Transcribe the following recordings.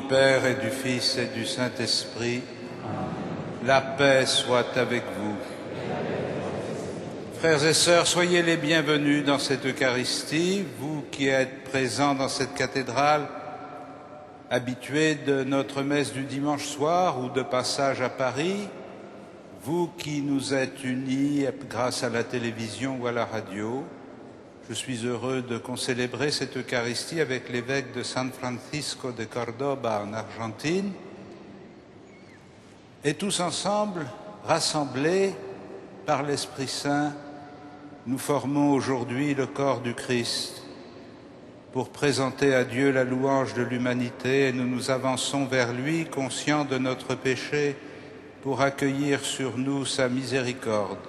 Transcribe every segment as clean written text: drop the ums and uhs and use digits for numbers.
Père et du Fils et du Saint-Esprit. La paix soit avec vous. Frères et sœurs, soyez les bienvenus dans cette Eucharistie, vous qui êtes présents dans cette cathédrale, habitués de notre messe du dimanche soir ou de passage à Paris, vous qui nous êtes unis grâce à la télévision ou à la radio. Je suis heureux de concélébrer cette Eucharistie avec l'évêque de San Francisco de Cordoba en Argentine. Et tous ensemble, rassemblés par l'Esprit Saint, nous formons aujourd'hui le corps du Christ pour présenter à Dieu la louange de l'humanité, et nous nous avançons vers lui, conscients de notre péché, pour accueillir sur nous sa miséricorde.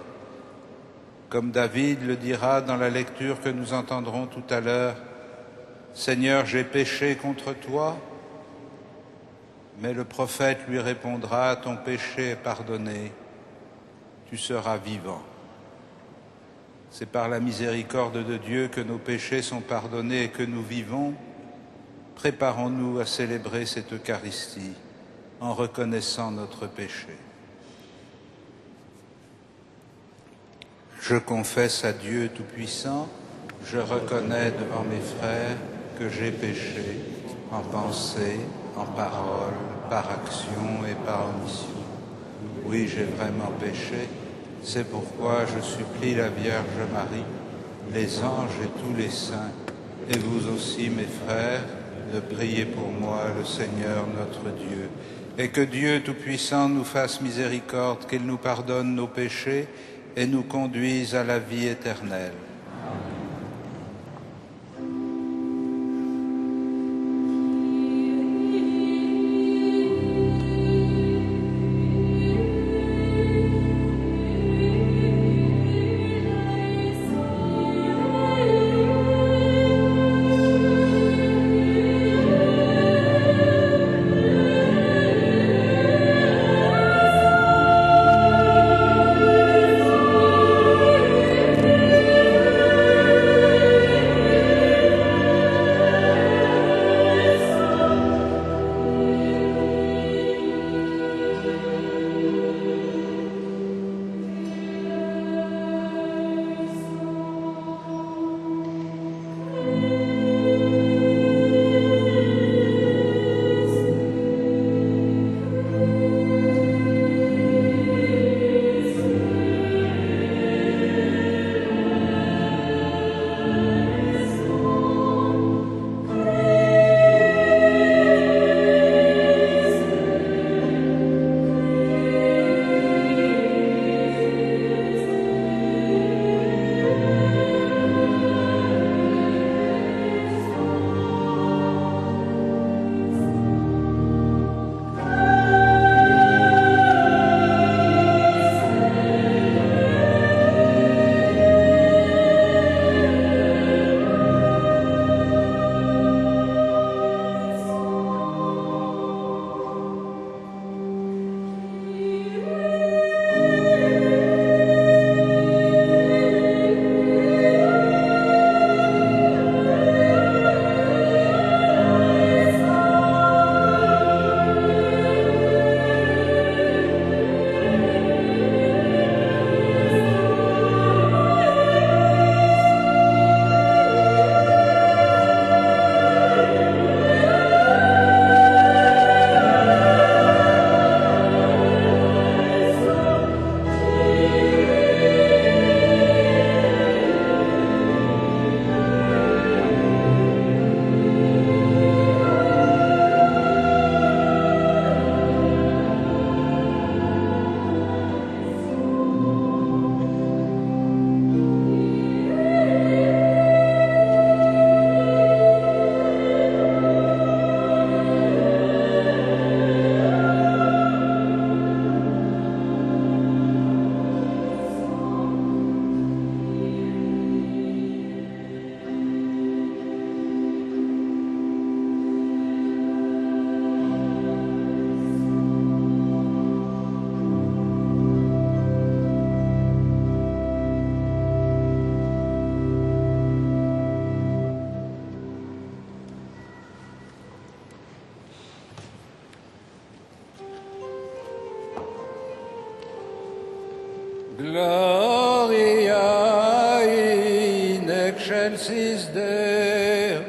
Comme David le dira dans la lecture que nous entendrons tout à l'heure, « Seigneur, j'ai péché contre toi », mais le prophète lui répondra, « Ton péché est pardonné, tu seras vivant ». C'est par la miséricorde de Dieu que nos péchés sont pardonnés et que nous vivons. Préparons-nous à célébrer cette Eucharistie en reconnaissant notre péché. Je confesse à Dieu Tout-Puissant, je reconnais devant mes frères que j'ai péché en pensée, en parole, par action et par omission. Oui, j'ai vraiment péché, c'est pourquoi je supplie la Vierge Marie, les anges et tous les saints, et vous aussi, mes frères, de prier pour moi, le Seigneur notre Dieu, et que Dieu Tout-Puissant nous fasse miséricorde, qu'il nous pardonne nos péchés et nous conduise à la vie éternelle. Gloria in excelsis Deo.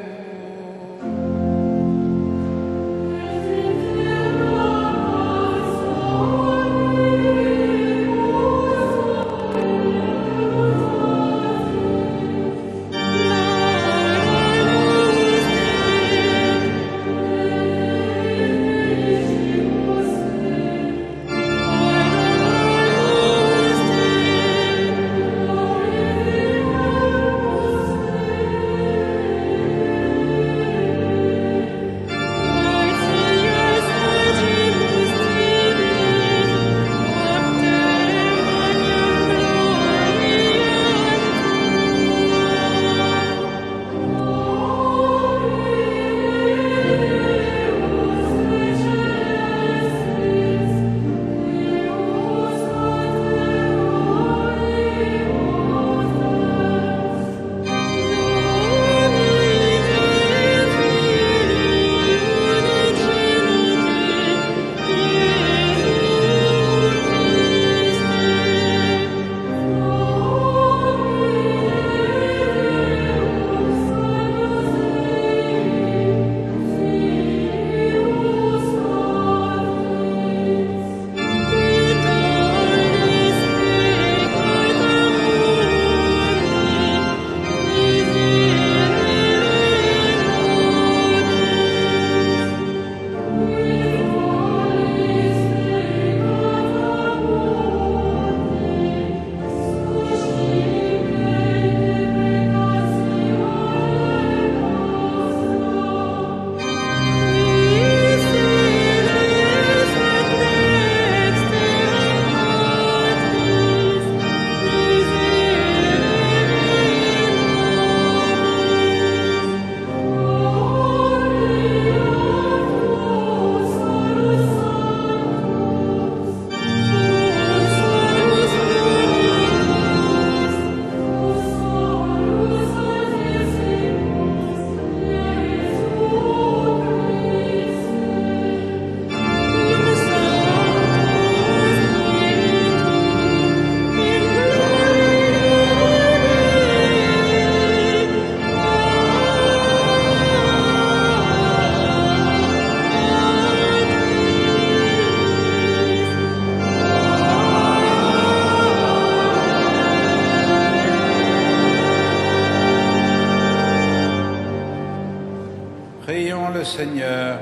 Prions le Seigneur.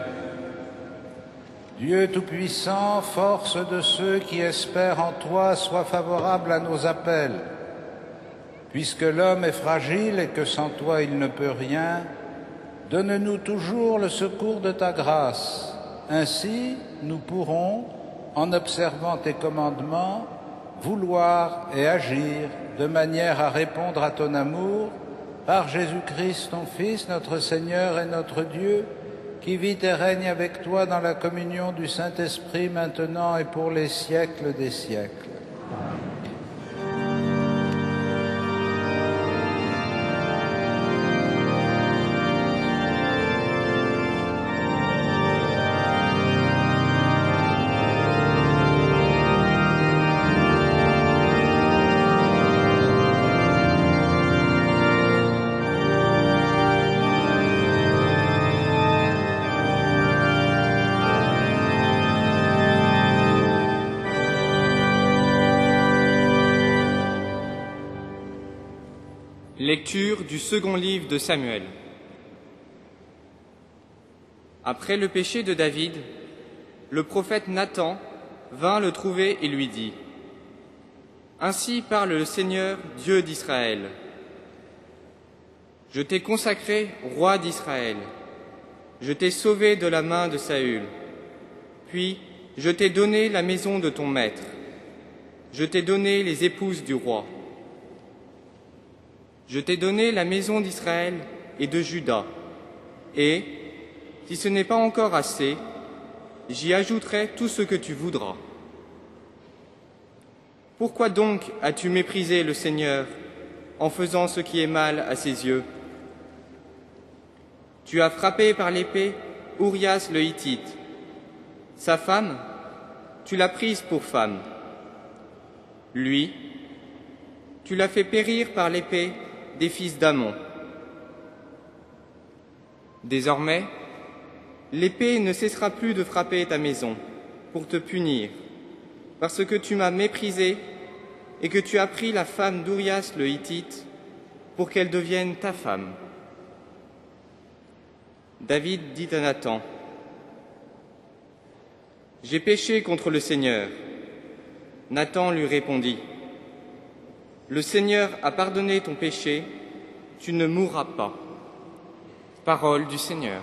Dieu Tout-Puissant, force de ceux qui espèrent en toi, sois favorable à nos appels. Puisque l'homme est fragile et que sans toi il ne peut rien, donne-nous toujours le secours de ta grâce. Ainsi, nous pourrons, en observant tes commandements, vouloir et agir de manière à répondre à ton amour, par Jésus-Christ, ton Fils, notre Seigneur et notre Dieu, qui vit et règne avec toi dans la communion du Saint-Esprit, maintenant et pour les siècles des siècles. Lecture du second livre de Samuel. Après le péché de David, le prophète Nathan vint le trouver et lui dit : Ainsi parle le Seigneur, Dieu d'Israël. Je t'ai consacré roi d'Israël. Je t'ai sauvé de la main de Saül. Puis je t'ai donné la maison de ton maître. Je t'ai donné les épouses du roi. Je t'ai donné la maison d'Israël et de Juda, et, si ce n'est pas encore assez, j'y ajouterai tout ce que tu voudras. Pourquoi donc as-tu méprisé le Seigneur en faisant ce qui est mal à ses yeux ? Tu as frappé par l'épée Urias le Hittite. Sa femme, tu l'as prise pour femme. Lui, Tu l'as fait périr par l'épée des fils d'Ammon. Désormais, l'épée ne cessera plus de frapper ta maison pour te punir, parce que tu m'as méprisé et que tu as pris la femme d'Urias le Hittite pour qu'elle devienne ta femme. David dit à Nathan: J'ai péché contre le Seigneur. Nathan lui répondit: Le Seigneur a pardonné ton péché, tu ne mourras pas. Parole du Seigneur.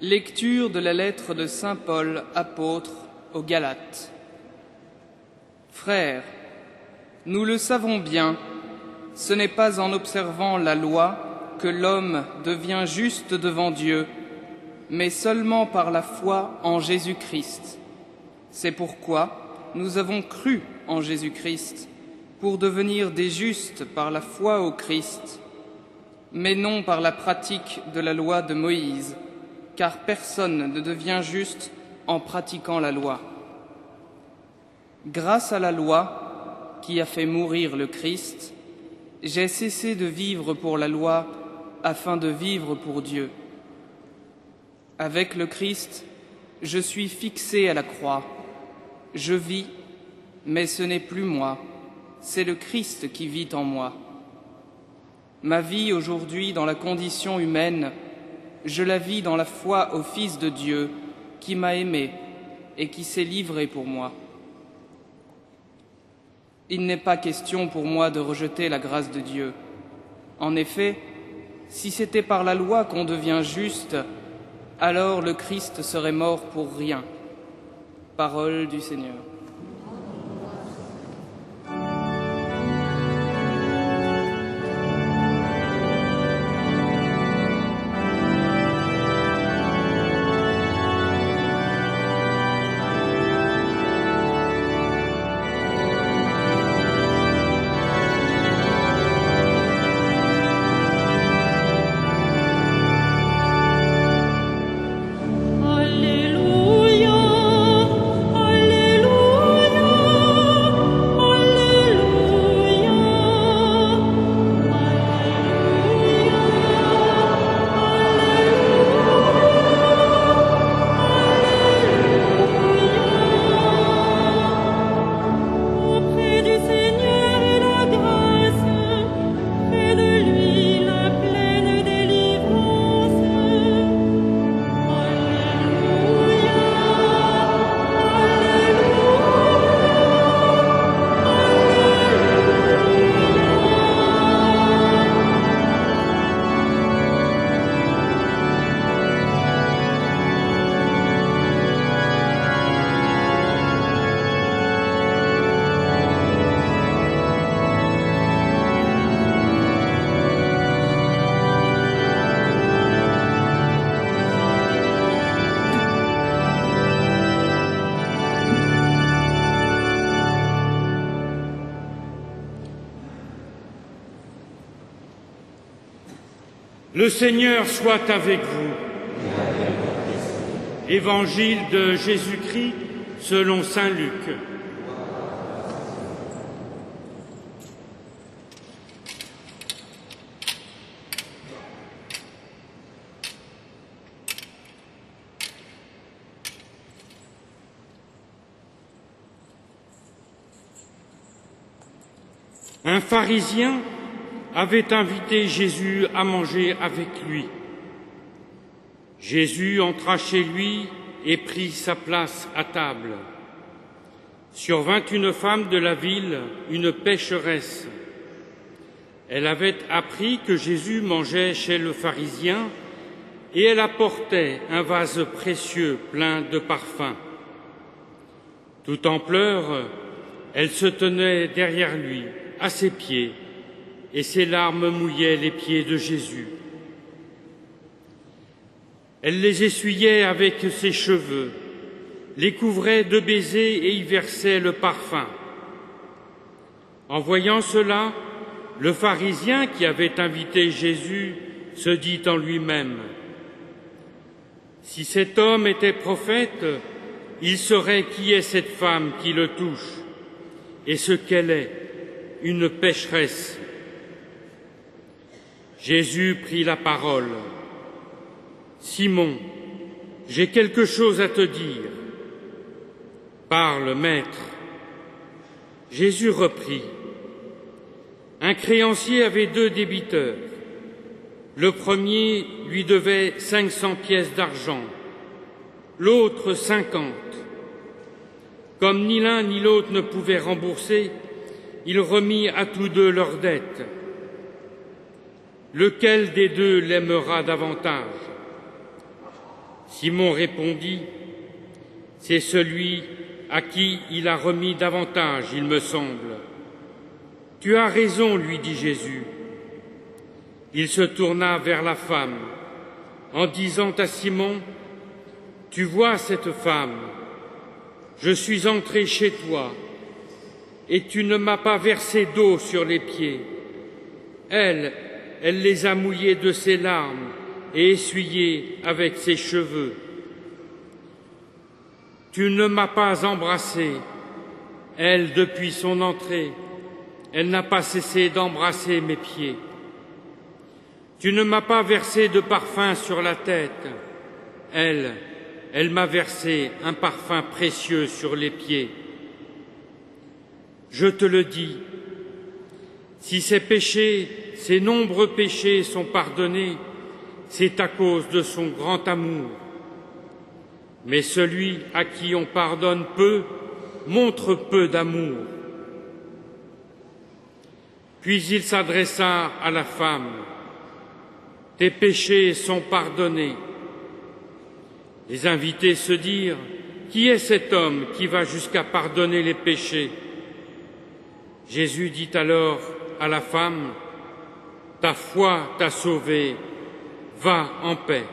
Lecture de la lettre de saint Paul, apôtre, aux Galates. Frères, nous le savons bien, ce n'est pas en observant la loi que l'homme devient juste devant Dieu, mais seulement par la foi en Jésus-Christ. C'est pourquoi nous avons cru en Jésus-Christ, pour devenir des justes par la foi au Christ, mais non par la pratique de la loi de Moïse, car personne ne devient juste en pratiquant la loi. Grâce à la loi qui a fait mourir le Christ, j'ai cessé de vivre pour la loi afin de vivre pour Dieu. Avec le Christ, je suis fixé à la croix. Je vis, mais ce n'est plus moi, c'est le Christ qui vit en moi. Ma vie aujourd'hui dans la condition humaine, je la vis dans la foi au Fils de Dieu qui m'a aimé et qui s'est livré pour moi. Il n'est pas question pour moi de rejeter la grâce de Dieu. En effet, si c'était par la loi qu'on devient juste, alors le Christ serait mort pour rien. Parole du Seigneur. Le Seigneur soit avec vous. Évangile de Jésus-Christ selon saint Luc. Un pharisien avait invité Jésus à manger avec lui. Jésus entra chez lui et prit sa place à table. Survint une femme de la ville, une pécheresse. Elle avait appris que Jésus mangeait chez le pharisien et elle apportait un vase précieux plein de parfums. Tout en pleurs, elle se tenait derrière lui, à ses pieds, et ses larmes mouillaient les pieds de Jésus. Elle les essuyait avec ses cheveux, les couvrait de baisers et y versait le parfum. En voyant cela, le pharisien qui avait invité Jésus se dit en lui-même : « Si cet homme était prophète, il saurait qui est cette femme qui le touche et ce qu'elle est, une pécheresse. » Jésus prit la parole. « Simon, j'ai quelque chose à te dire. » « Parle, maître. » Jésus reprit. « Un créancier avait 2 débiteurs. Le premier lui devait 500 pièces d'argent, l'autre 50. Comme ni l'un ni l'autre ne pouvaient rembourser, il remit à tous 2 leurs dettes. Lequel des 2 l'aimera davantage ? Simon répondit : C'est celui à qui il a remis davantage, il me semble. Tu as raison, lui dit Jésus. Il se tourna vers la femme, en disant à Simon : Tu vois cette femme, je suis entré chez toi, et tu ne m'as pas versé d'eau sur les pieds. Elle les a mouillés de ses larmes et essuyés avec ses cheveux. Tu ne m'as pas embrassé, Elle, depuis son entrée, elle n'a pas cessé d'embrasser mes pieds. Tu ne m'as pas versé de parfum sur la tête. Elle m'a versé un parfum précieux sur les pieds. Je te le dis, si ces péchés, ces nombreux péchés sont pardonnés, c'est à cause de son grand amour. Mais celui à qui on pardonne peu montre peu d'amour. Puis il s'adressa à la femme. Tes péchés sont pardonnés. Les invités se dirent, qui est cet homme qui va jusqu'à pardonner les péchés? Jésus dit alors à la femme, ta foi t'a sauvée, va en paix.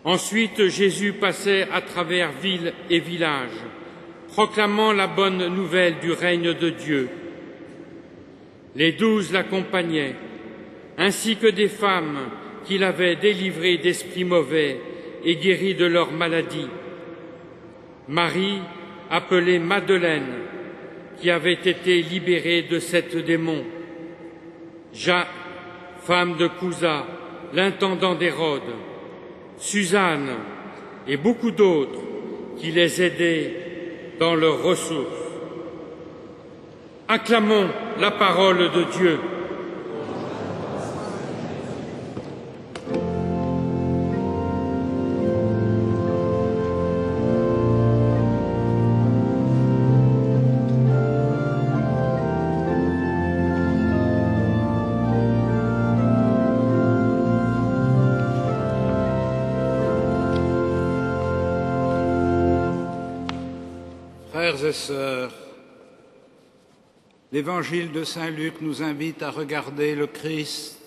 Ensuite, Jésus passait à travers villes et villages, proclamant la bonne nouvelle du règne de Dieu. Les 12 l'accompagnaient, ainsi que des femmes qu'il avait délivrées d'esprits mauvais et guéries de leur maladie. Marie, appelée Madeleine, qui avait été libérée de 7 démons. Jacques, femme de Cousa, l'intendant d'Hérode. Suzanne et beaucoup d'autres qui les aidaient dans leurs ressources. Acclamons la parole de Dieu. Frères et sœurs, l'Évangile de Saint Luc nous invite à regarder le Christ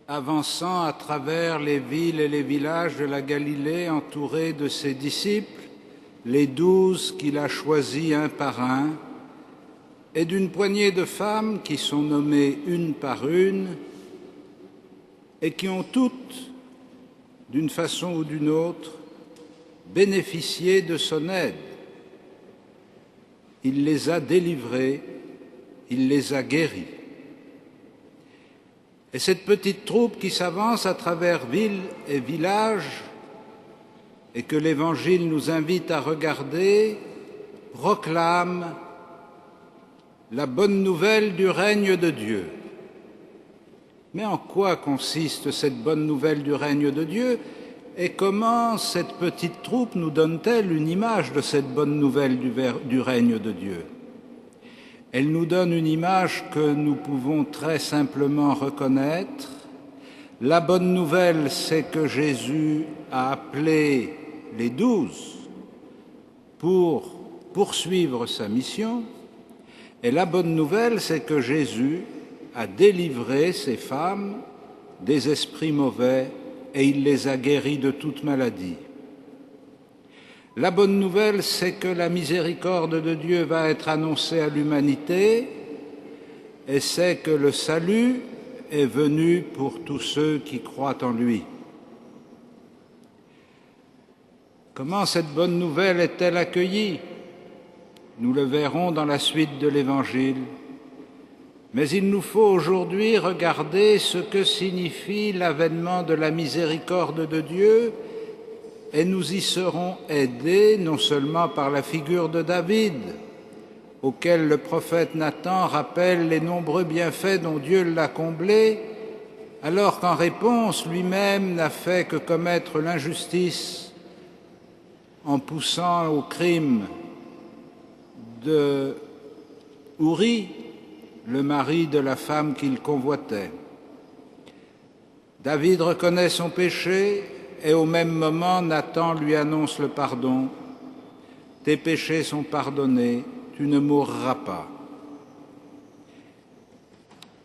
avançant à travers les villes et les villages de la Galilée, entouré de ses disciples, les 12 qu'il a choisis un par un, et d'une poignée de femmes qui sont nommées une par une et qui ont toutes, d'une façon ou d'une autre, bénéficié de son aide. Il les a délivrées, il les a guéries. Et cette petite troupe qui s'avance à travers villes et villages et que l'Évangile nous invite à regarder, proclame la bonne nouvelle du règne de Dieu. Mais en quoi consiste cette bonne nouvelle du règne de Dieu et comment cette petite troupe nous donne-t-elle une image de cette bonne nouvelle du règne de Dieu? Elle nous donne une image que nous pouvons très simplement reconnaître. La bonne nouvelle, c'est que Jésus a appelé les 12 pour poursuivre sa mission. Et la bonne nouvelle, c'est que Jésus a délivré ces femmes des esprits mauvais et il les a guéries de toute maladie. La bonne nouvelle, c'est que la miséricorde de Dieu va être annoncée à l'humanité et c'est que le salut est venu pour tous ceux qui croient en lui. Comment cette bonne nouvelle est-elle accueillie? Nous le verrons dans la suite de l'Évangile. Mais il nous faut aujourd'hui regarder ce que signifie l'avènement de la miséricorde de Dieu, et nous y serons aidés non seulement par la figure de David, auquel le prophète Nathan rappelle les nombreux bienfaits dont Dieu l'a comblé, alors qu'en réponse lui-même n'a fait que commettre l'injustice en poussant au crime de Uri, le mari de la femme qu'il convoitait. David reconnaît son péché et au même moment Nathan lui annonce le pardon. Tes péchés sont pardonnés, tu ne mourras pas.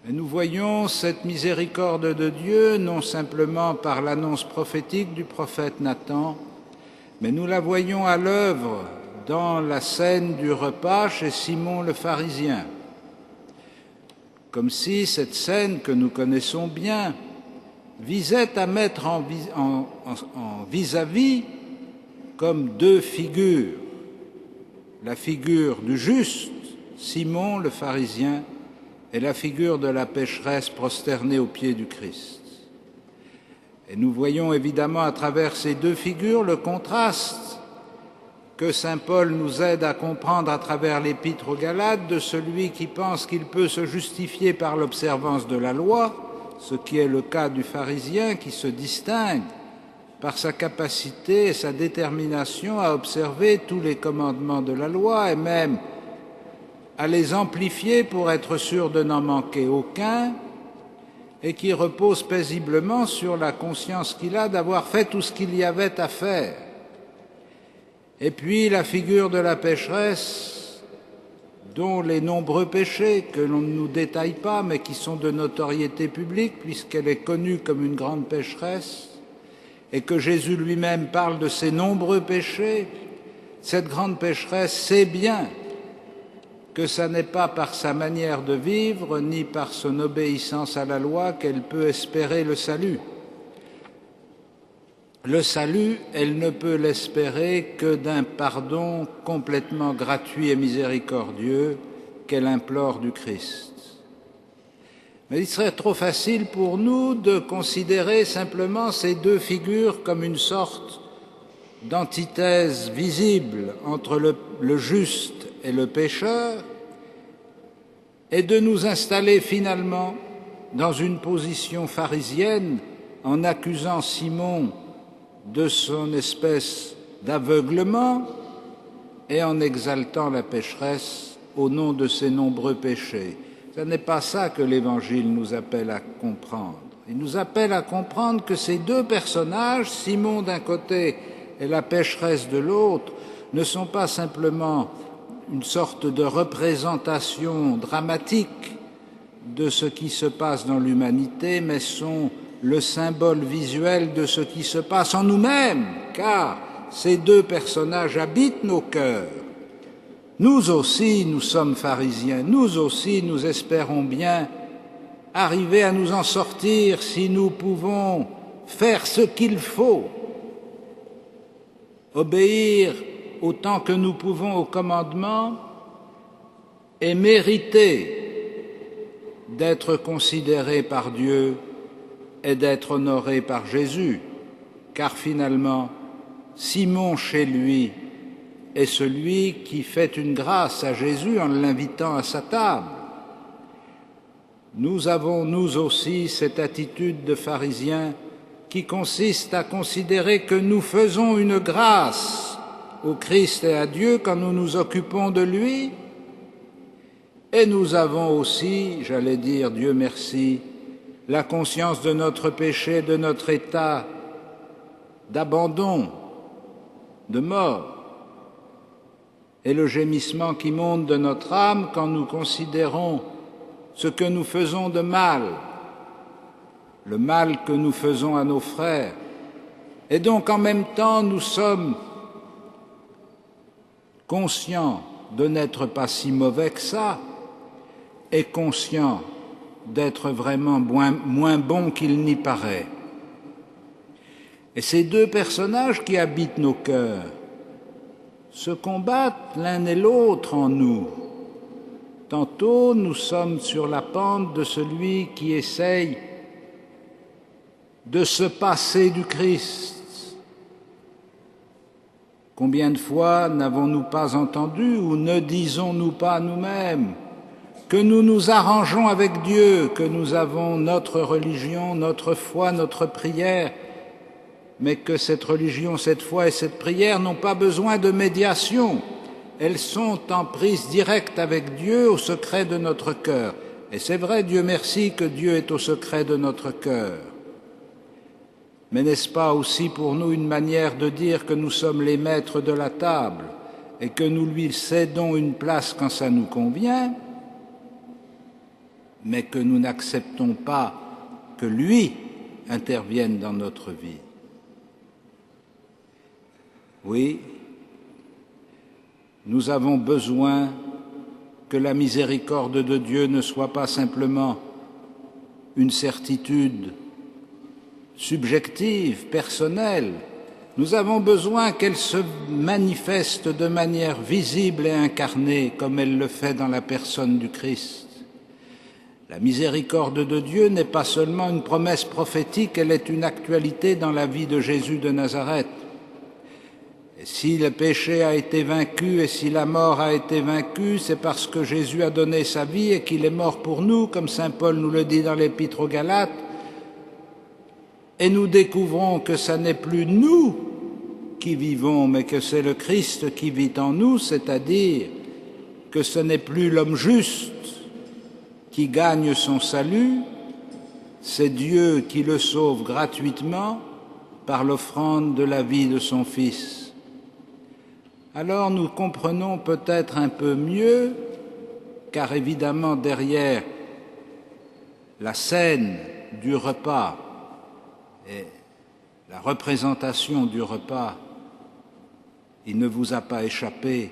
Et nous voyons cette miséricorde de Dieu non simplement par l'annonce prophétique du prophète Nathan, mais nous la voyons à l'œuvre dans la scène du repas chez Simon le pharisien. Comme si cette scène que nous connaissons bien visait à mettre en vis-à-vis comme deux figures, la figure du juste, Simon le pharisien, et la figure de la pécheresse prosternée aux pieds du Christ. Et nous voyons évidemment à travers ces deux figures le contraste que saint Paul nous aide à comprendre à travers l'épître aux Galates de celui qui pense qu'il peut se justifier par l'observance de la loi, ce qui est le cas du pharisien qui se distingue par sa capacité et sa détermination à observer tous les commandements de la loi et même à les amplifier pour être sûr de n'en manquer aucun, et qui repose paisiblement sur la conscience qu'il a d'avoir fait tout ce qu'il y avait à faire. Et puis la figure de la pécheresse, dont les nombreux péchés, que l'on ne nous détaille pas, mais qui sont de notoriété publique, puisqu'elle est connue comme une grande pécheresse, et que Jésus lui-même parle de ses nombreux péchés, cette grande pécheresse sait bien que ce n'est pas par sa manière de vivre, ni par son obéissance à la loi qu'elle peut espérer le salut. Le salut, elle ne peut l'espérer que d'un pardon complètement gratuit et miséricordieux qu'elle implore du Christ. Mais il serait trop facile pour nous de considérer simplement ces deux figures comme une sorte d'antithèse visible entre le juste et le pécheur, et de nous installer finalement dans une position pharisienne en accusant Simon de son espèce d'aveuglement et en exaltant la pécheresse au nom de ses nombreux péchés. Ce n'est pas ça que l'Évangile nous appelle à comprendre. Il nous appelle à comprendre que ces deux personnages, Simon d'un côté et la pécheresse de l'autre, ne sont pas simplement une sorte de représentation dramatique de ce qui se passe dans l'humanité, mais sont le symbole visuel de ce qui se passe en nous-mêmes, car ces deux personnages habitent nos cœurs. Nous aussi, nous sommes pharisiens, nous aussi, nous espérons bien arriver à nous en sortir si nous pouvons faire ce qu'il faut, obéir autant que nous pouvons au commandement et mériter d'être considérés par Dieu et d'être honorés par Jésus, car finalement, Simon chez lui est celui qui fait une grâce à Jésus en l'invitant à sa table. Nous avons, nous aussi, cette attitude de pharisiens qui consiste à considérer que nous faisons une grâce au Christ et à Dieu quand nous nous occupons de lui, et nous avons aussi, j'allais dire, Dieu merci, la conscience de notre péché, de notre état d'abandon, de mort, et le gémissement qui monte de notre âme quand nous considérons ce que nous faisons de mal, le mal que nous faisons à nos frères. Et donc en même temps, nous sommes conscients de n'être pas si mauvais que ça, et conscients d'être vraiment moins bons qu'il n'y paraît. Et ces deux personnages qui habitent nos cœurs se combattent l'un et l'autre en nous. Tantôt, nous sommes sur la pente de celui qui essaye de se passer du Christ. Combien de fois n'avons-nous pas entendu ou ne disons-nous pas nous-mêmes que nous nous arrangeons avec Dieu, que nous avons notre religion, notre foi, notre prière, mais que cette religion, cette foi et cette prière n'ont pas besoin de médiation. Elles sont en prise directe avec Dieu au secret de notre cœur. Et c'est vrai, Dieu merci, que Dieu est au secret de notre cœur. Mais n'est-ce pas aussi pour nous une manière de dire que nous sommes les maîtres de la table et que nous lui cédons une place quand ça nous convient, mais que nous n'acceptons pas que lui intervienne dans notre vie? Oui, nous avons besoin que la miséricorde de Dieu ne soit pas simplement une certitude subjective, personnelle, Nous avons besoin qu'elle se manifeste de manière visible et incarnée, comme elle le fait dans la personne du Christ. La miséricorde de Dieu n'est pas seulement une promesse prophétique, elle est une actualité dans la vie de Jésus de Nazareth. Et si le péché a été vaincu et si la mort a été vaincue, c'est parce que Jésus a donné sa vie et qu'il est mort pour nous, comme saint Paul nous le dit dans l'Épître aux Galates. Et nous découvrons que ce n'est plus nous qui vivons, mais que c'est le Christ qui vit en nous, c'est-à-dire que ce n'est plus l'homme juste qui gagne son salut, c'est Dieu qui le sauve gratuitement par l'offrande de la vie de son Fils. Alors nous comprenons peut-être un peu mieux, car évidemment derrière la scène du repas et la représentation du repas, il ne vous a pas échappé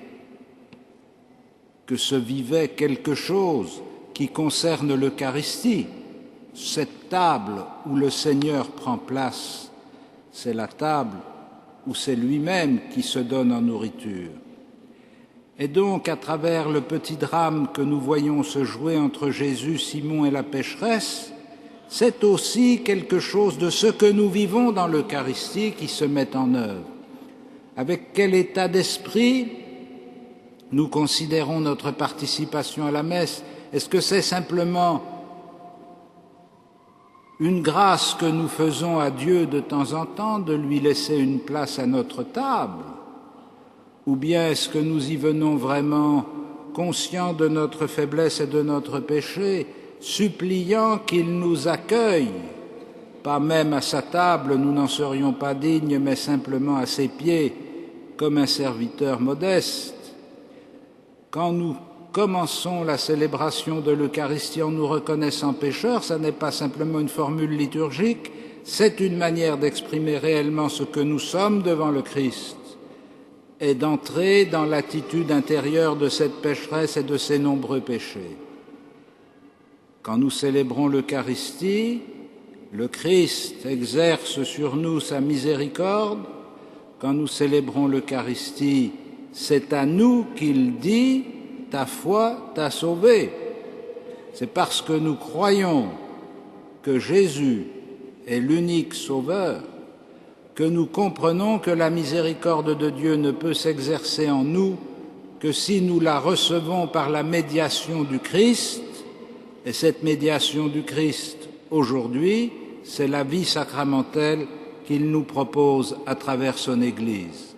que se vivait quelque chose qui concerne l'Eucharistie. Cette table où le Seigneur prend place, c'est la table où c'est lui-même qui se donne en nourriture. Et donc, à travers le petit drame que nous voyons se jouer entre Jésus, Simon et la pécheresse, c'est aussi quelque chose de ce que nous vivons dans l'Eucharistie qui se met en œuvre. Avec quel état d'esprit nous considérons notre participation à la messe? Est-ce que c'est simplement une grâce que nous faisons à Dieu de temps en temps de lui laisser une place à notre table? Ou bien est-ce que nous y venons vraiment conscients de notre faiblesse et de notre péché, suppliant qu'il nous accueille, pas même à sa table, nous n'en serions pas dignes, mais simplement à ses pieds, comme un serviteur modeste? Quand nous commençons la célébration de l'Eucharistie en nous reconnaissant pécheurs, ça n'est pas simplement une formule liturgique, c'est une manière d'exprimer réellement ce que nous sommes devant le Christ et d'entrer dans l'attitude intérieure de cette pécheresse et de ses nombreux péchés. Quand nous célébrons l'Eucharistie, le Christ exerce sur nous sa miséricorde. Quand nous célébrons l'Eucharistie, c'est à nous qu'il dit « ta foi t'a sauvé ». C'est parce que nous croyons que Jésus est l'unique sauveur que nous comprenons que la miséricorde de Dieu ne peut s'exercer en nous que si nous la recevons par la médiation du Christ. Et cette médiation du Christ, aujourd'hui, c'est la vie sacramentelle qu'il nous propose à travers son Église.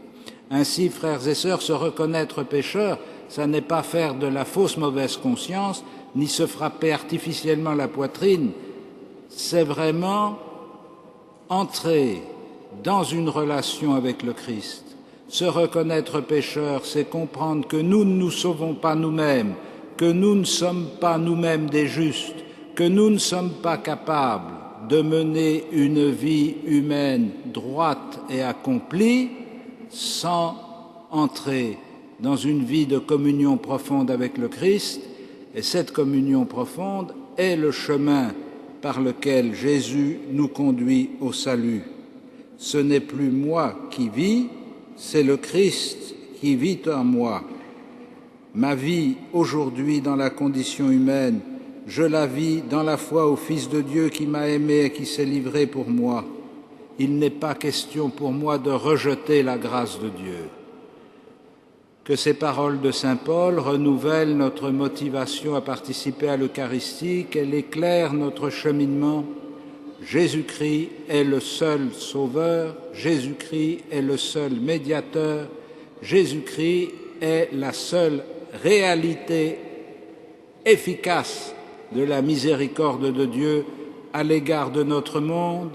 Ainsi, frères et sœurs, se reconnaître pécheur, ça n'est pas faire de la fausse mauvaise conscience, ni se frapper artificiellement la poitrine, c'est vraiment entrer dans une relation avec le Christ. Se reconnaître pécheur, c'est comprendre que nous ne nous sauvons pas nous-mêmes, que nous ne sommes pas nous-mêmes des justes, que nous ne sommes pas capables de mener une vie humaine droite et accomplie sans entrer dans une vie de communion profonde avec le Christ. Et cette communion profonde est le chemin par lequel Jésus nous conduit au salut. Ce n'est plus moi qui vis, c'est le Christ qui vit en moi. Ma vie aujourd'hui dans la condition humaine, je la vis dans la foi au Fils de Dieu qui m'a aimé et qui s'est livré pour moi. Il n'est pas question pour moi de rejeter la grâce de Dieu. Que ces paroles de saint Paul renouvellent notre motivation à participer à l'Eucharistie, qu'elle éclaire notre cheminement. Jésus-Christ est le seul sauveur, Jésus-Christ est le seul médiateur, Jésus-Christ est la seule réalité efficace de la miséricorde de Dieu à l'égard de notre monde,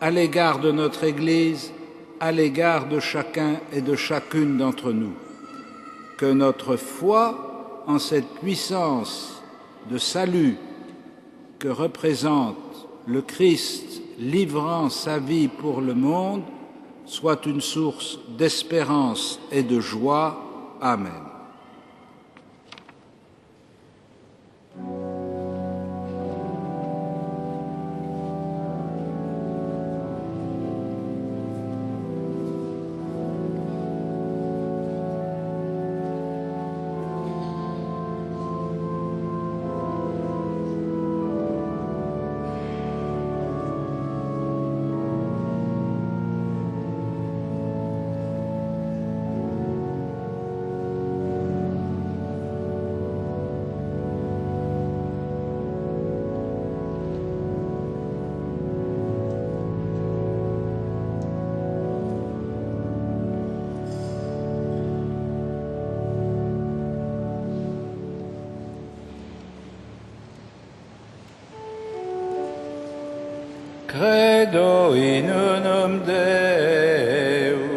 à l'égard de notre Église, à l'égard de chacun et de chacune d'entre nous. Que notre foi en cette puissance de salut que représente le Christ livrant sa vie pour le monde soit une source d'espérance et de joie. Amen. Credo in unum Deum.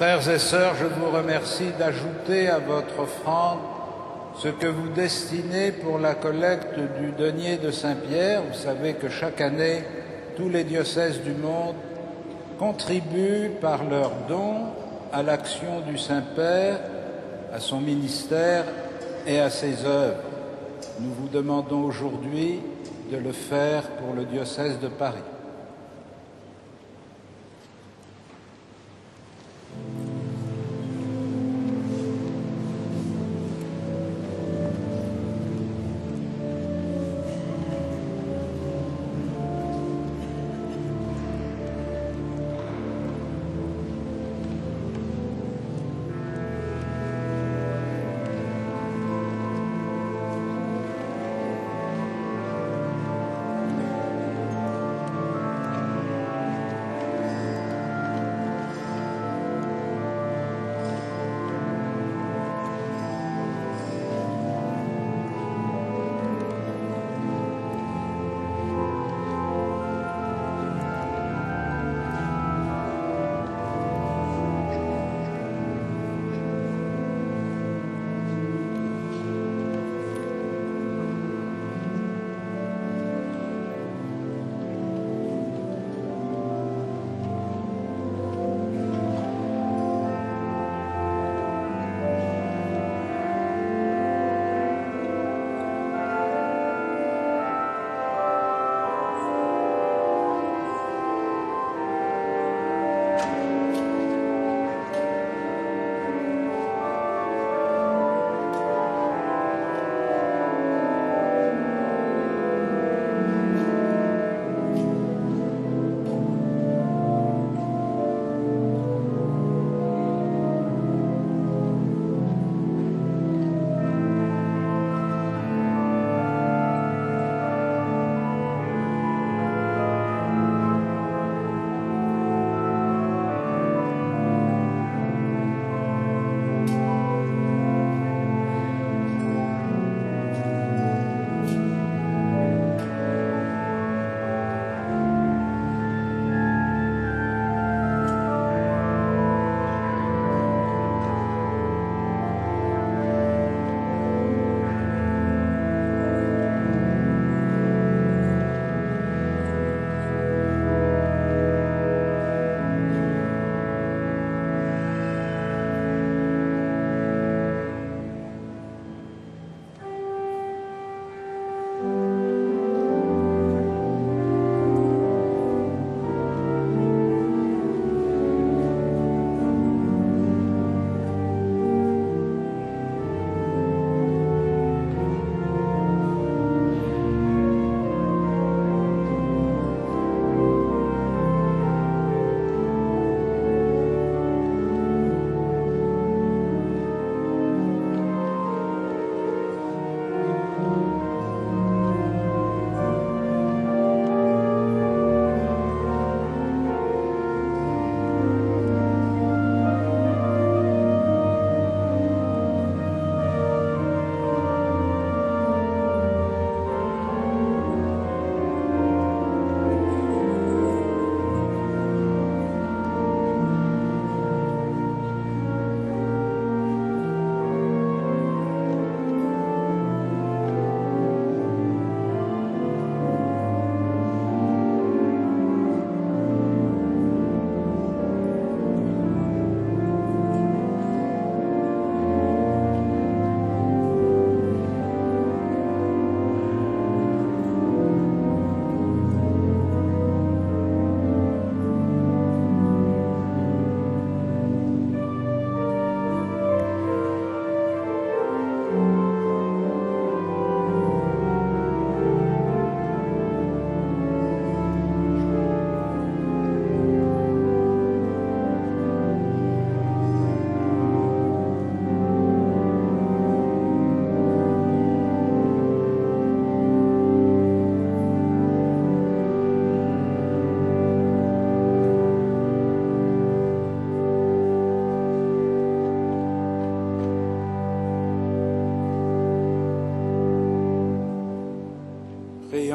Frères et sœurs, je vous remercie d'ajouter à votre offrande ce que vous destinez pour la collecte du denier de Saint-Pierre. Vous savez que chaque année, tous les diocèses du monde contribuent par leurs dons à l'action du Saint-Père, à son ministère et à ses œuvres. Nous vous demandons aujourd'hui de le faire pour le diocèse de Paris.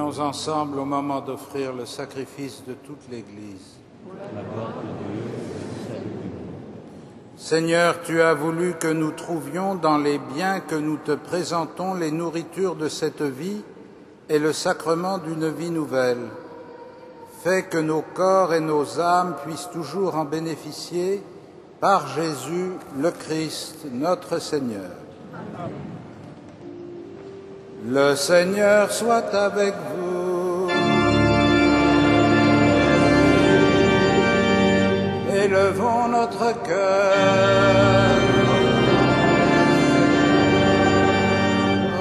Prions ensemble au moment d'offrir le sacrifice de toute l'Église. Seigneur, tu as voulu que nous trouvions dans les biens que nous te présentons les nourritures de cette vie et le sacrement d'une vie nouvelle. Fais que nos corps et nos âmes puissent toujours en bénéficier par Jésus le Christ, notre Seigneur. Le Seigneur soit avec vous. Élevons notre cœur.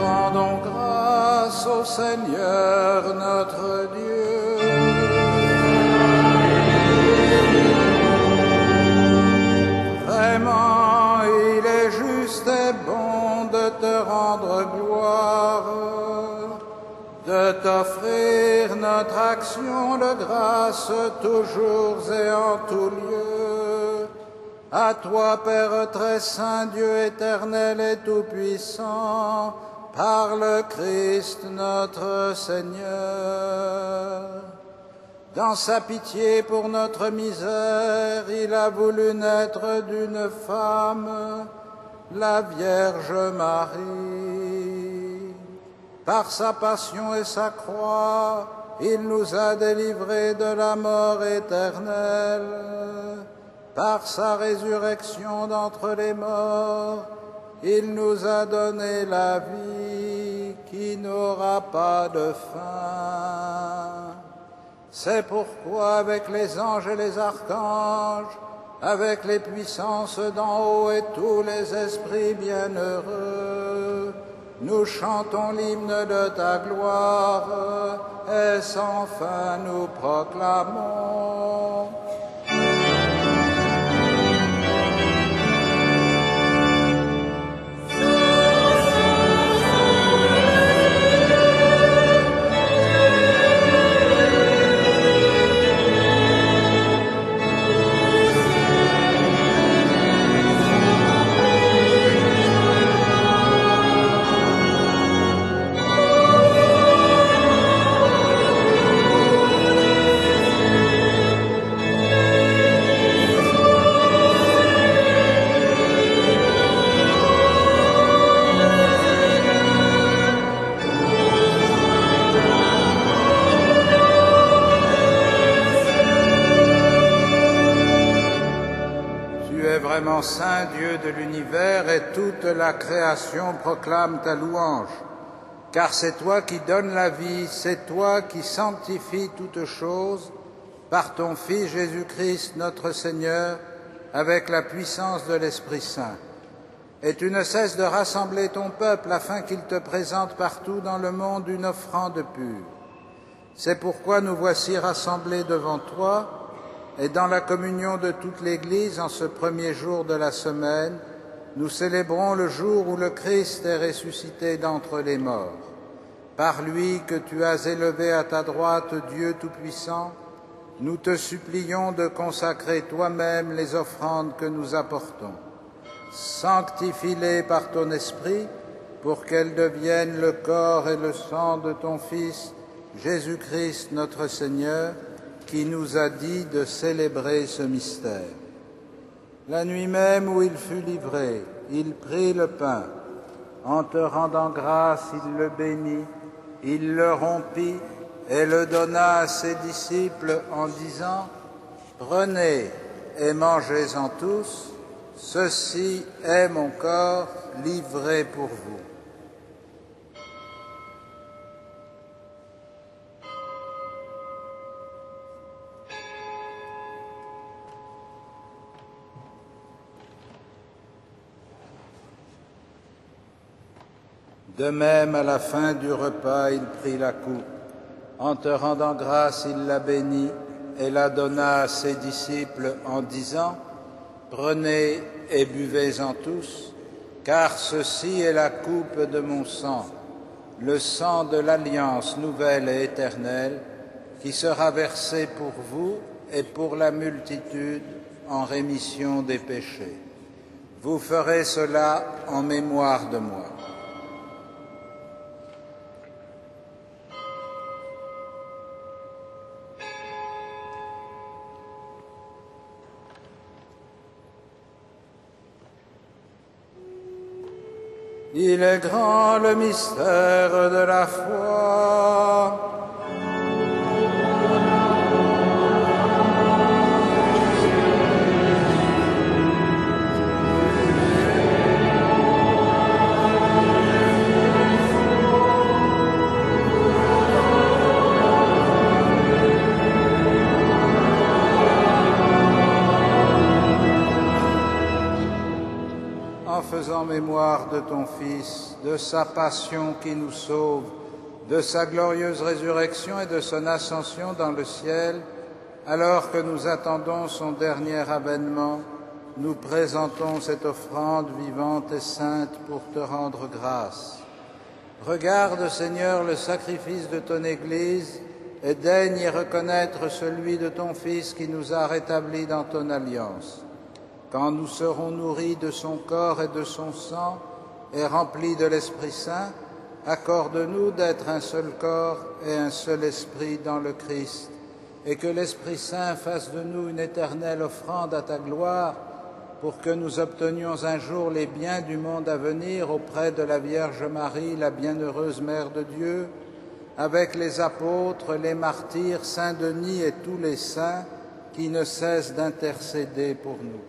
Rendons grâce au Seigneur notre Dieu. Vraiment, il est juste et bon de te rendre gloire, de t'offrir notre action de grâce toujours et en tout lieu. À toi, Père très saint, Dieu éternel et tout-puissant, par le Christ notre Seigneur. Dans sa pitié pour notre misère, il a voulu naître d'une femme, la Vierge Marie. Par sa passion et sa croix, il nous a délivrés de la mort éternelle. Par sa résurrection d'entre les morts, il nous a donné la vie qui n'aura pas de fin. C'est pourquoi, avec les anges et les archanges, avec les puissances d'en haut et tous les esprits bienheureux, nous chantons l'hymne de ta gloire et sans fin nous proclamons. Saint Dieu de l'univers, et toute la création proclame ta louange. Car c'est toi qui donnes la vie, c'est toi qui sanctifies toutes choses, par ton Fils Jésus-Christ notre Seigneur, avec la puissance de l'Esprit Saint. Et tu ne cesses de rassembler ton peuple afin qu'il te présente partout dans le monde une offrande pure. C'est pourquoi nous voici rassemblés devant toi, et dans la communion de toute l'Église, en ce premier jour de la semaine, nous célébrons le jour où le Christ est ressuscité d'entre les morts. Par lui que tu as élevé à ta droite, Dieu Tout-Puissant, nous te supplions de consacrer toi-même les offrandes que nous apportons. Sanctifie-les par ton Esprit, pour qu'elles deviennent le corps et le sang de ton Fils, Jésus-Christ notre Seigneur, qui nous a dit de célébrer ce mystère. La nuit même où il fut livré, il prit le pain. En te rendant grâce, il le bénit, il le rompit et le donna à ses disciples en disant : « Prenez et mangez-en tous, ceci est mon corps livré pour vous. » De même, à la fin du repas, il prit la coupe. En te rendant grâce, il la bénit et la donna à ses disciples en disant : « Prenez et buvez-en tous, car ceci est la coupe de mon sang, le sang de l'alliance nouvelle et éternelle, qui sera versé pour vous et pour la multitude en rémission des péchés. Vous ferez cela en mémoire de moi. » Il est grand le mystère de la foi. En faisant mémoire de ton Fils, de sa passion qui nous sauve, de sa glorieuse résurrection et de son ascension dans le ciel, alors que nous attendons son dernier avènement, nous présentons cette offrande vivante et sainte pour te rendre grâce. Regarde, Seigneur, le sacrifice de ton Église et daigne y reconnaître celui de ton Fils qui nous a rétablis dans ton alliance. Quand nous serons nourris de son corps et de son sang et remplis de l'Esprit Saint, accorde-nous d'être un seul corps et un seul esprit dans le Christ, et que l'Esprit Saint fasse de nous une éternelle offrande à ta gloire, pour que nous obtenions un jour les biens du monde à venir auprès de la Vierge Marie, la bienheureuse Mère de Dieu, avec les apôtres, les martyrs, Saint Denis et tous les saints qui ne cessent d'intercéder pour nous.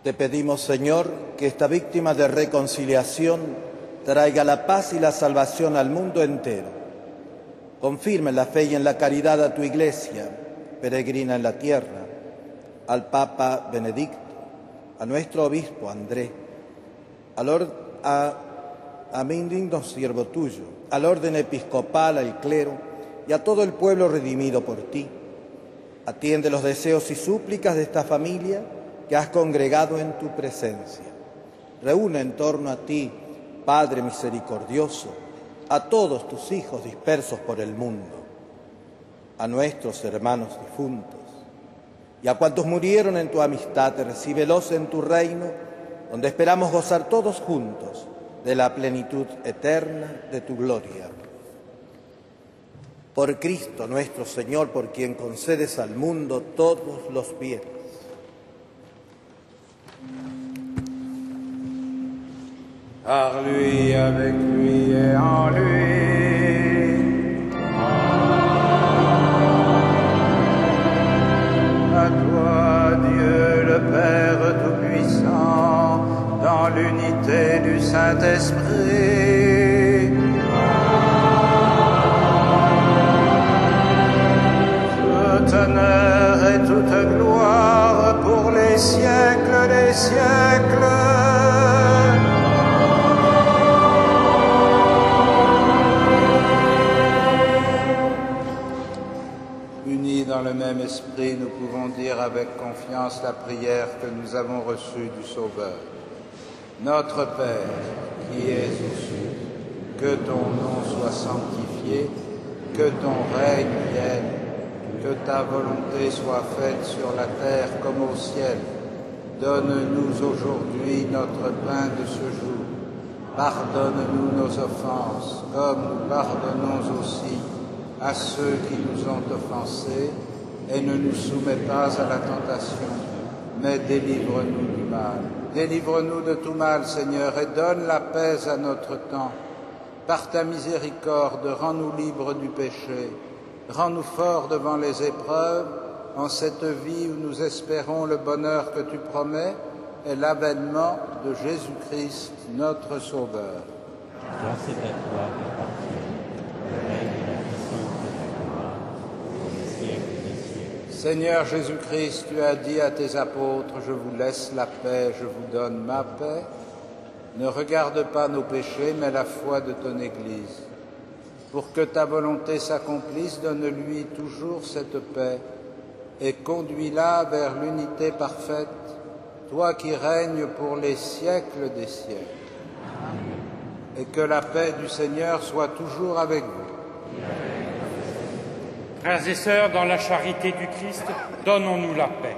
Te pedimos, Señor, que esta víctima de reconciliación traiga la paz y la salvación al mundo entero. Confirme en la fe y en la caridad a tu Iglesia, peregrina en la tierra, al Papa Benedicto, a nuestro obispo André, a mi indigno siervo tuyo, al orden episcopal, al clero y a todo el pueblo redimido por ti. Atiende los deseos y súplicas de esta familia que has congregado en tu presencia. Reúne en torno a ti, Padre misericordioso, a todos tus hijos dispersos por el mundo, a nuestros hermanos difuntos y a cuantos murieron en tu amistad, recíbelos en tu reino, donde esperamos gozar todos juntos de la plenitud eterna de tu gloria. Por Cristo nuestro Señor, por quien concedes al mundo todos los bienes. Par lui, avec lui et en lui. À toi, Dieu le Père Tout-Puissant, dans l'unité du Saint-Esprit. Tout honneur et toute gloire pour les siècles des siècles. Dans le même esprit, nous pouvons dire avec confiance la prière que nous avons reçue du Sauveur. Notre Père, qui es aux cieux, que ton nom soit sanctifié, que ton règne vienne, que ta volonté soit faite sur la terre comme au ciel. Donne-nous aujourd'hui notre pain de ce jour. Pardonne-nous nos offenses, comme nous pardonnons aussi à ceux qui nous ont offensés, et ne nous soumets pas à la tentation, mais délivre-nous du mal. Délivre-nous de tout mal, Seigneur, et donne la paix à notre temps. Par ta miséricorde, rends-nous libres du péché. Rends-nous forts devant les épreuves, en cette vie où nous espérons le bonheur que tu promets et l'avènement de Jésus-Christ, notre Sauveur. Grâce à toi, Seigneur Jésus-Christ, tu as dit à tes apôtres, je vous laisse la paix, je vous donne ma paix. Ne regarde pas nos péchés, mais la foi de ton Église. Pour que ta volonté s'accomplisse, donne-lui toujours cette paix et conduis-la vers l'unité parfaite, toi qui règnes pour les siècles des siècles. Et que la paix du Seigneur soit toujours avec vous. Frères et sœurs, dans la charité du Christ, donnons-nous la paix.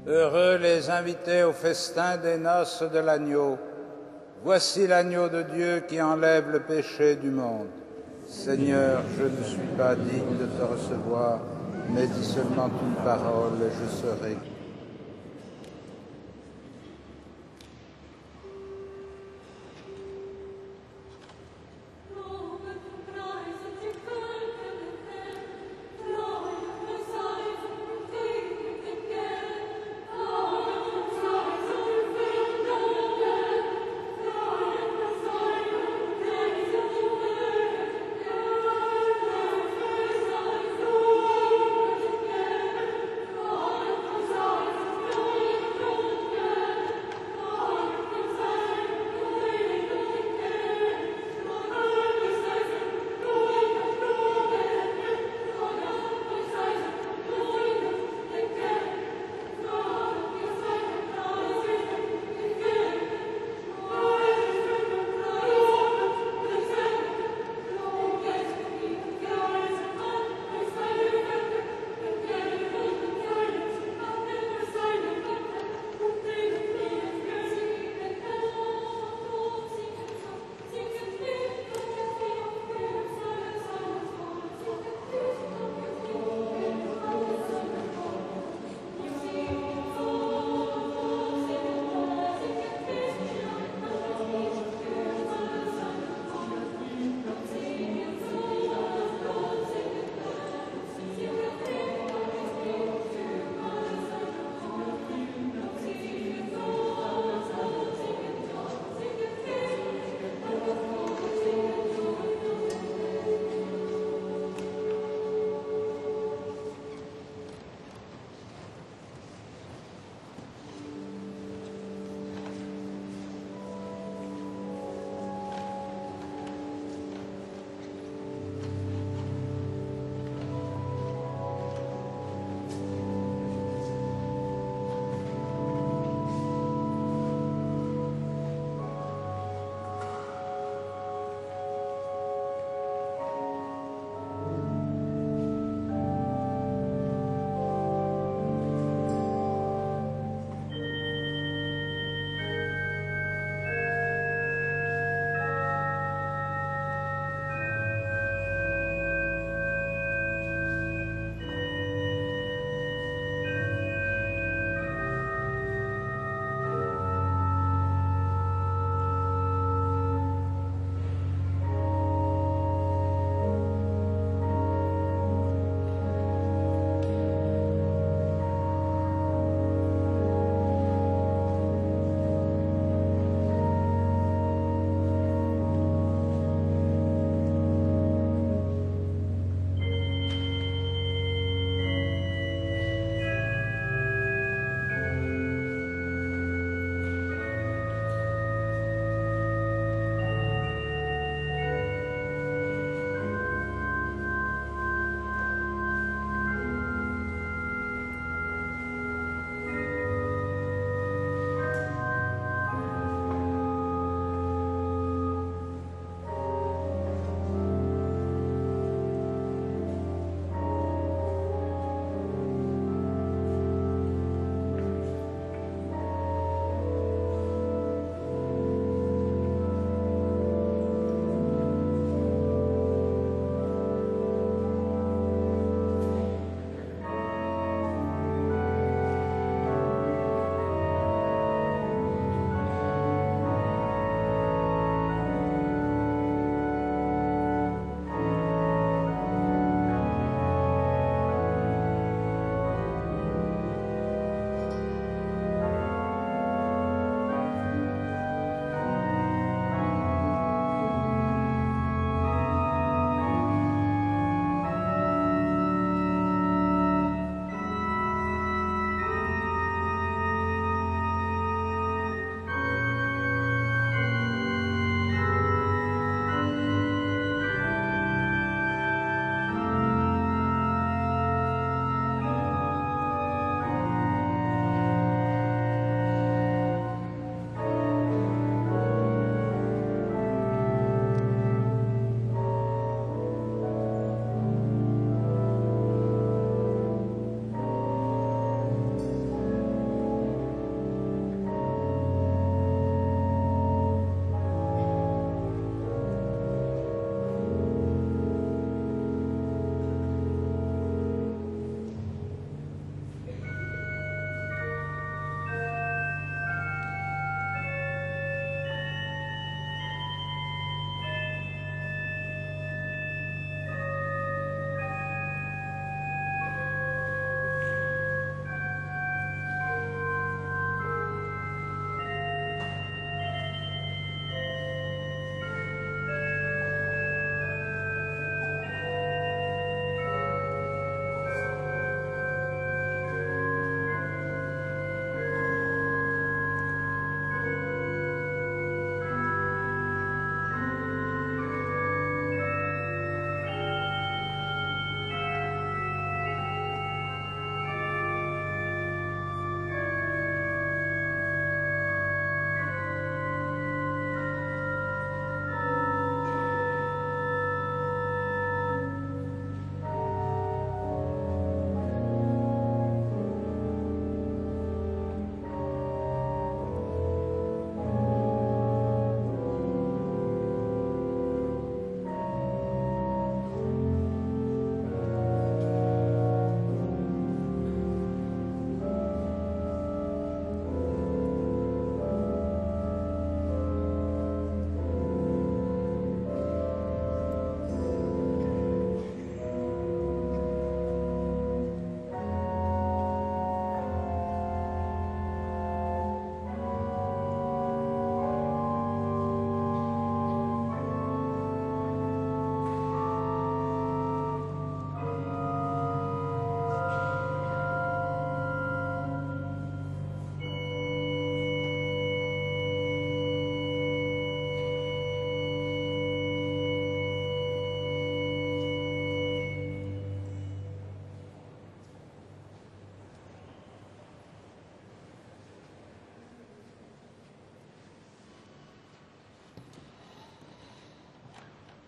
Heureux les invités au festin des noces de l'agneau. Voici l'agneau de Dieu qui enlève le péché du monde. Seigneur, je ne suis pas digne de te recevoir, mais dis seulement une parole et je serai.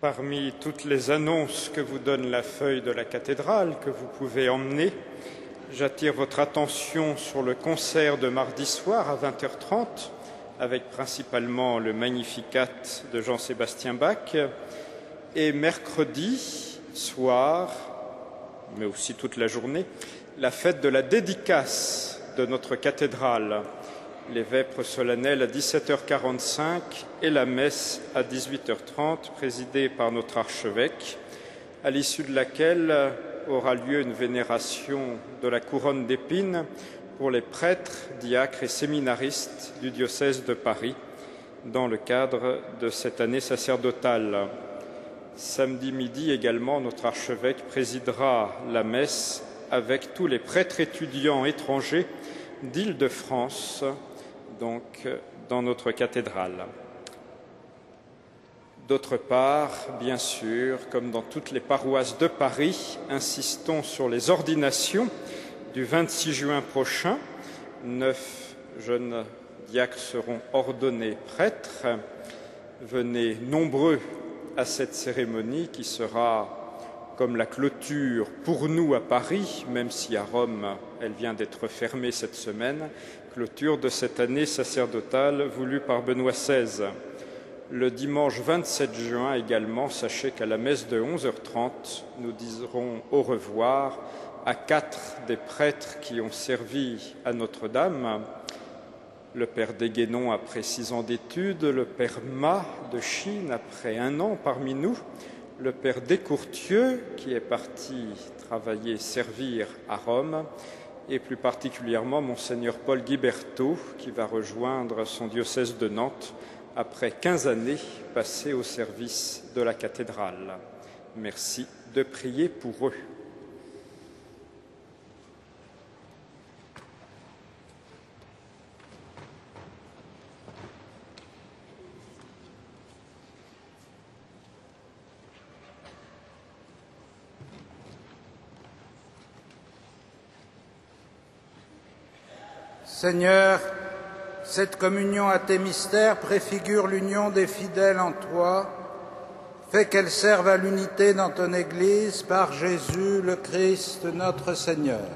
Parmi toutes les annonces que vous donne la feuille de la cathédrale que vous pouvez emmener, j'attire votre attention sur le concert de mardi soir à 20h30, avec principalement le Magnificat de Jean-Sébastien Bach, et mercredi soir, mais aussi toute la journée, la fête de la dédicace de notre cathédrale, les vêpres solennelles à 17h45 et la messe à 18h30, présidée par notre archevêque, à l'issue de laquelle aura lieu une vénération de la couronne d'épines pour les prêtres, diacres et séminaristes du diocèse de Paris dans le cadre de cette année sacerdotale. Samedi midi également, notre archevêque présidera la messe avec tous les prêtres étudiants étrangers d'Île-de-France, donc dans notre cathédrale. D'autre part, bien sûr, comme dans toutes les paroisses de Paris, insistons sur les ordinations du 26 juin prochain. 9 jeunes diacres seront ordonnés prêtres. Venez nombreux à cette cérémonie qui sera comme la clôture pour nous à Paris, même si à Rome elle vient d'être fermée cette semaine, clôture de cette année sacerdotale voulue par Benoît XVI. Le dimanche 27 juin également, sachez qu'à la messe de 11h30, nous dirons au revoir à 4 des prêtres qui ont servi à Notre-Dame. Le père Déguénon après 6 ans d'études, le père Ma de Chine après 1 an parmi nous, le père Descourtieux qui est parti travailler, servir à Rome, et plus particulièrement monseigneur Paul Guiberto qui va rejoindre son diocèse de Nantes après 15 années passées au service de la cathédrale. Merci de prier pour eux. Seigneur, cette communion à tes mystères préfigure l'union des fidèles en toi. Fais qu'elle serve à l'unité dans ton Église par Jésus le Christ notre Seigneur.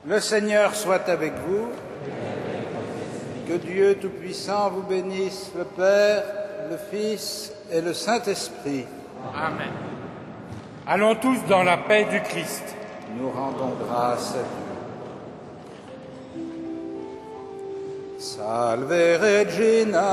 Le Seigneur soit avec vous. Que Dieu Tout-Puissant vous bénisse, le Père, le Fils et le Saint-Esprit. Amen. Allons tous dans la paix du Christ. Nous rendons grâce à Dieu. Salve Regina.